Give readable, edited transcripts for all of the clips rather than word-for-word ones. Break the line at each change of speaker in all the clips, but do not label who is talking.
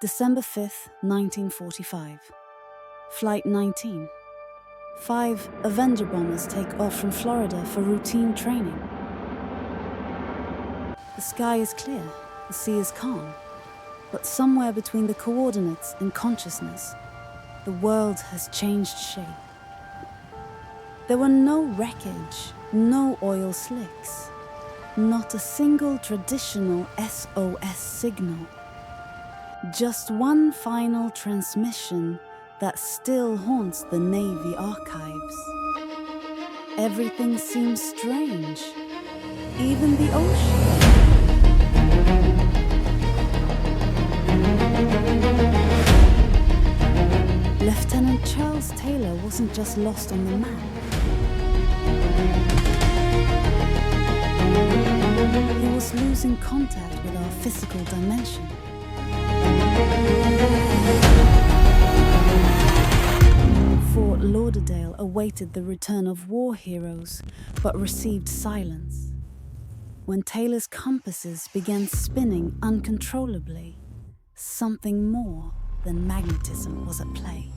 December 5th, 1945. Flight 19. 5 Avenger bombers take off from Florida for routine training. The sky is clear, the sea is calm, but somewhere between the coordinates and consciousness, the world has changed shape. There were no wreckage, no oil slicks, not a single traditional SOS signal. Just one final transmission that still haunts the Navy archives. Everything seems strange, even the ocean. Lieutenant Charles Taylor wasn't just lost on the map. He was losing contact with our physical dimension. Fort Lauderdale awaited the return of war heroes, but received silence. When Taylor's compasses began spinning uncontrollably, something more than magnetism was at play.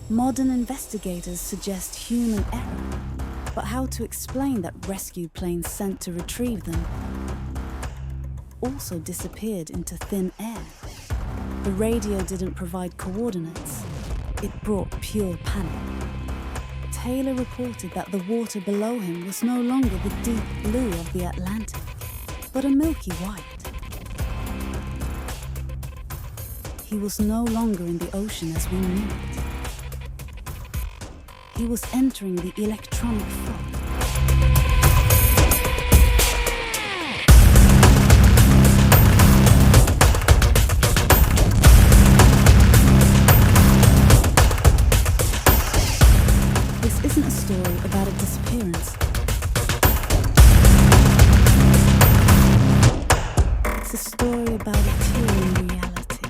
Modern investigators suggest human error, but how to explain that rescue planes sent to retrieve them also disappeared into thin air? The radio didn't provide coordinates. It brought pure panic. Taylor reported that the water below him was no longer the deep blue of the Atlantic, but a milky white. He was no longer in the ocean as we knew it. He was entering the electronic fog. This isn't a story about a disappearance. It's a story about a tear in reality.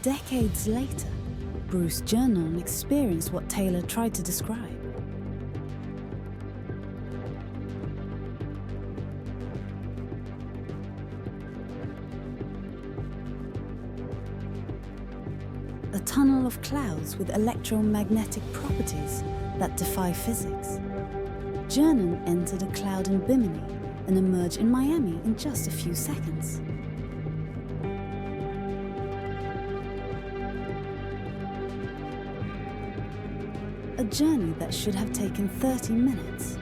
Decades later, Bruce Gernon experienced what Taylor tried to describe. A tunnel of clouds with electromagnetic properties that defy physics. Gernon entered a cloud in Bimini and emerged in Miami in just a few seconds. A journey that should have taken 30 minutes.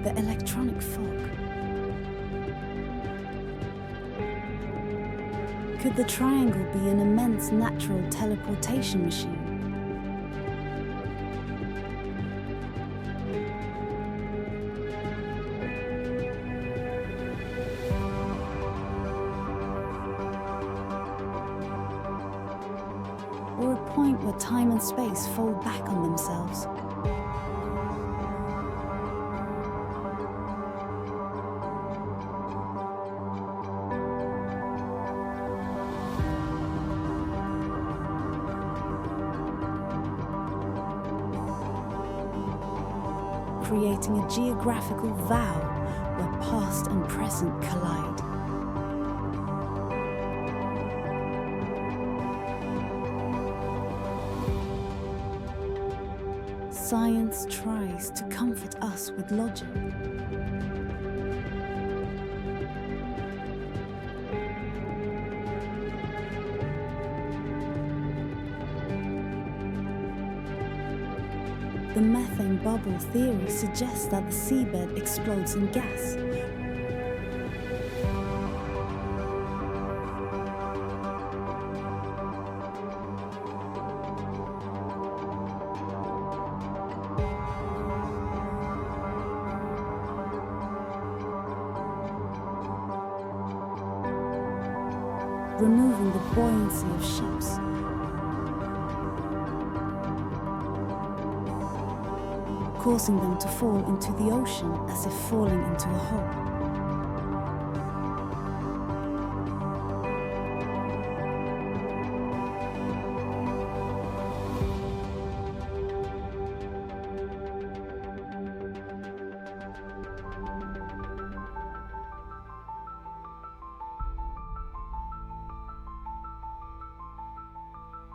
The electronic fog. Could the triangle be an immense natural teleportation machine? Or a point where time and space fold back on themselves? Creating a geographical vow where past and present collide. Science tries to comfort us with logic. The methane bubble theory suggests that the seabed explodes in gas. Removing the buoyancy of ships. causing them to fall into the ocean as if falling into a hole.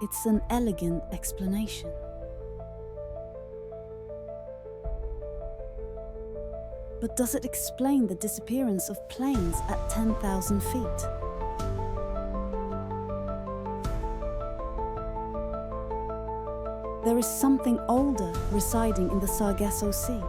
It's an elegant explanation. But does it explain the disappearance of planes at 10,000 feet? There is something older residing in the Sargasso Sea.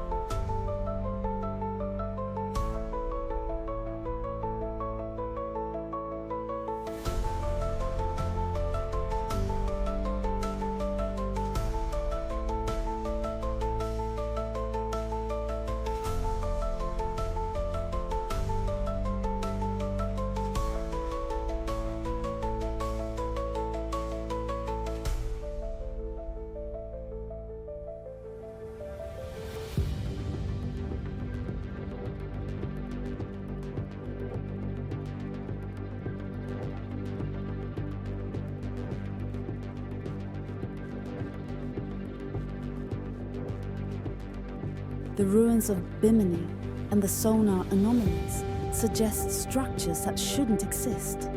The ruins of Bimini and the sonar anomalies suggest structures that shouldn't exist.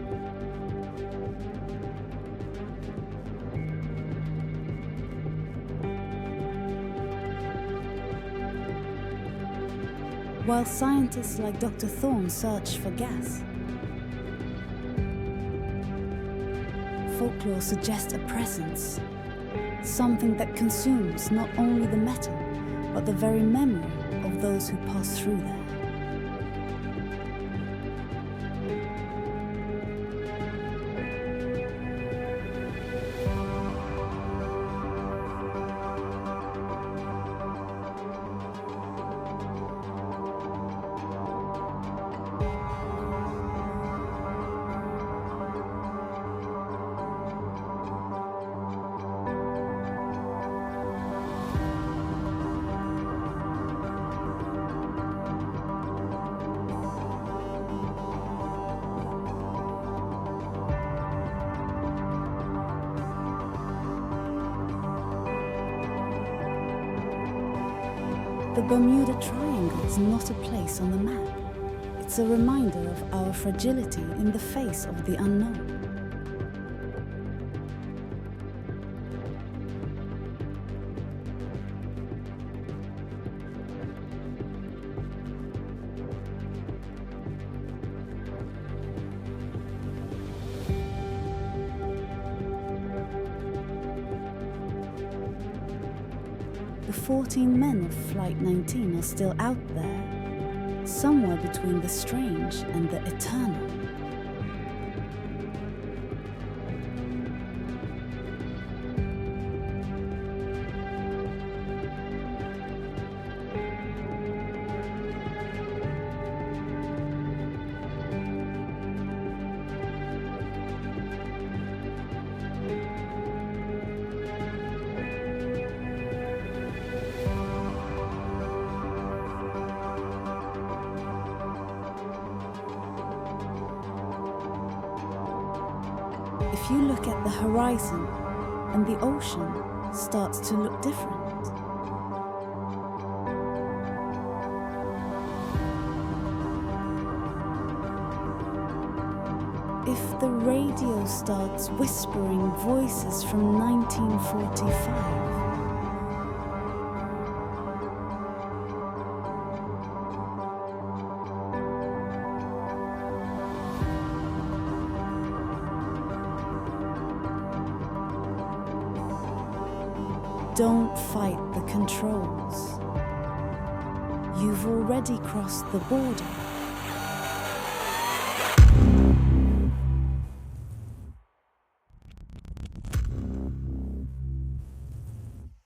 While scientists like Dr. Thorne search for gas, folklore suggests a presence, something that consumes not only the metal, but the very memory of those who pass through there. The Bermuda Triangle is not a place on the map. It's a reminder of our fragility in the face of the unknown. The 14 men of Flight 19 are still out there, somewhere between the strange and the eternal. If you look at the horizon, and the ocean starts to look different. If the radio starts whispering voices from 1945, don't fight the controls. You've already crossed the border.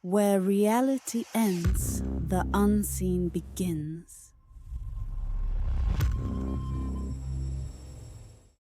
Where reality ends, the unseen begins.